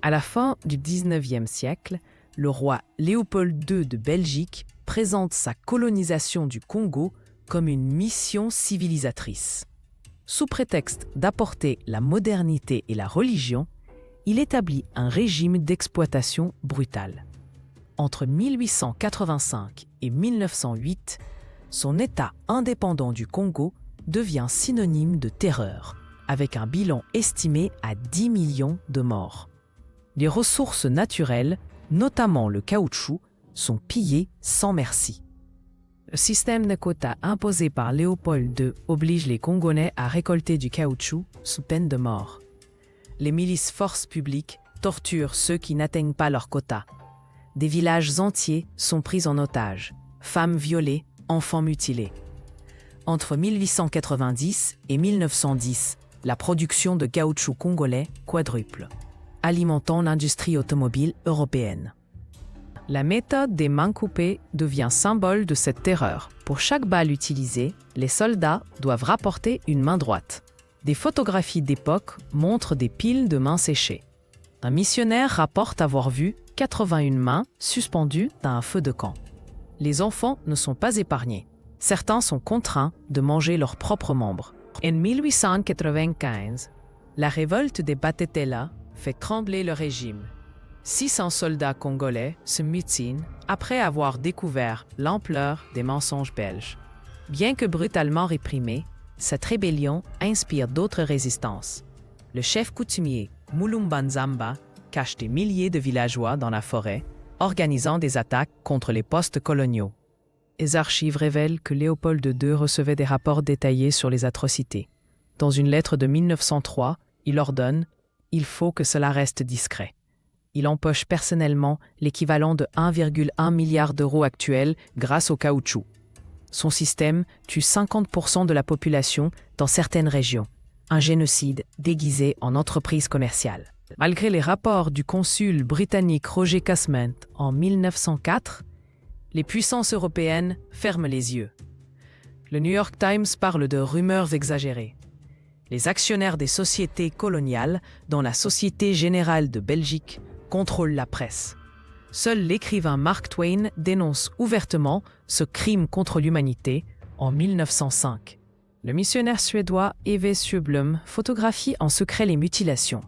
À la fin du XIXe siècle, le roi Léopold II de Belgique présente sa colonisation du Congo comme une mission civilisatrice. Sous prétexte d'apporter la modernité et la religion, il établit un régime d'exploitation brutale. Entre 1885 et 1908, son État indépendant du Congo devient synonyme de terreur, avec un bilan estimé à 10 millions de morts. Les ressources naturelles, notamment le caoutchouc, sont pillées sans merci. Le système de quotas imposé par Léopold II oblige les Congolais à récolter du caoutchouc sous peine de mort. Les milices forces publiques torturent ceux qui n'atteignent pas leurs quotas. Des villages entiers sont pris en otage, femmes violées, enfants mutilés. Entre 1890 et 1910, la production de caoutchouc congolais quadruple, alimentant l'industrie automobile européenne. La méthode des mains coupées devient symbole de cette terreur. Pour chaque balle utilisée, les soldats doivent rapporter une main droite. Des photographies d'époque montrent des piles de mains séchées. Un missionnaire rapporte avoir vu 81 mains suspendues à un feu de camp. Les enfants ne sont pas épargnés. Certains sont contraints de manger leurs propres membres. En 1895, la révolte des Batetela fait trembler le régime. 600 soldats congolais se mutinent après avoir découvert l'ampleur des mensonges belges. Bien que brutalement réprimée, cette rébellion inspire d'autres résistances. Le chef coutumier Mulumba Nzamba cache des milliers de villageois dans la forêt, organisant des attaques contre les postes coloniaux. Les archives révèlent que Léopold II recevait des rapports détaillés sur les atrocités. Dans une lettre de 1903, il ordonne « Il faut que cela reste discret ». Il empoche personnellement l'équivalent de 1,1 milliard d'euros actuels grâce au caoutchouc. Son système tue 50% de la population dans certaines régions. Un génocide déguisé en entreprise commerciale. Malgré les rapports du consul britannique Roger Casement en 1904, les puissances européennes ferment les yeux. Le New York Times parle de rumeurs exagérées. Les actionnaires des sociétés coloniales, dont la Société Générale de Belgique, contrôlent la presse. Seul l'écrivain Mark Twain dénonce ouvertement ce crime contre l'humanité en 1905. Le missionnaire suédois Eve Sjöblom photographie en secret les mutilations.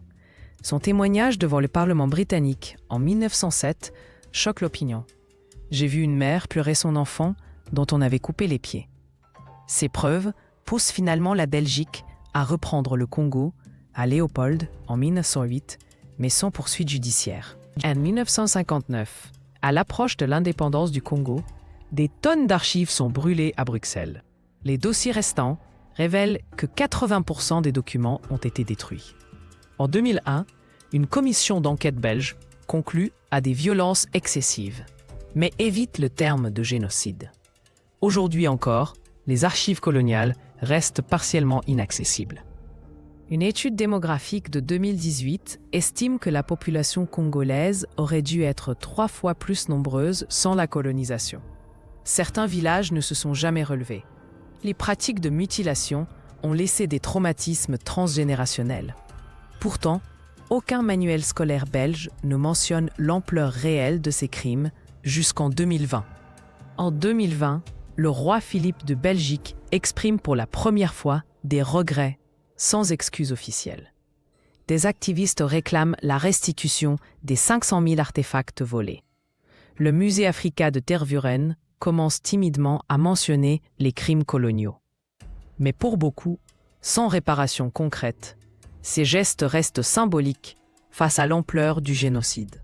Son témoignage devant le Parlement britannique en 1907 choque l'opinion. J'ai vu une mère pleurer son enfant dont on avait coupé les pieds. Ces preuves poussent finalement la Belgique à reprendre le Congo à Léopold en 1908, mais sans poursuite judiciaire. En 1959, à l'approche de l'indépendance du Congo, des tonnes d'archives sont brûlées à Bruxelles. Les dossiers restants révèlent que 80% des documents ont été détruits. En 2001, une commission d'enquête belge conclut à des violences excessives, mais évite le terme de génocide. Aujourd'hui encore, les archives coloniales restent partiellement inaccessibles. Une étude démographique de 2018 estime que la population congolaise aurait dû être 3 fois plus nombreuse sans la colonisation. Certains villages ne se sont jamais relevés. Les pratiques de mutilation ont laissé des traumatismes transgénérationnels. Pourtant, aucun manuel scolaire belge ne mentionne l'ampleur réelle de ces crimes jusqu'en 2020. En 2020, le roi Philippe de Belgique exprime pour la première fois des regrets sans excuse officielle. Des activistes réclament la restitution des 500 000 artefacts volés. Le musée Africa de Tervuren commence timidement à mentionner les crimes coloniaux. Mais pour beaucoup, sans réparation concrète, ces gestes restent symboliques face à l'ampleur du génocide.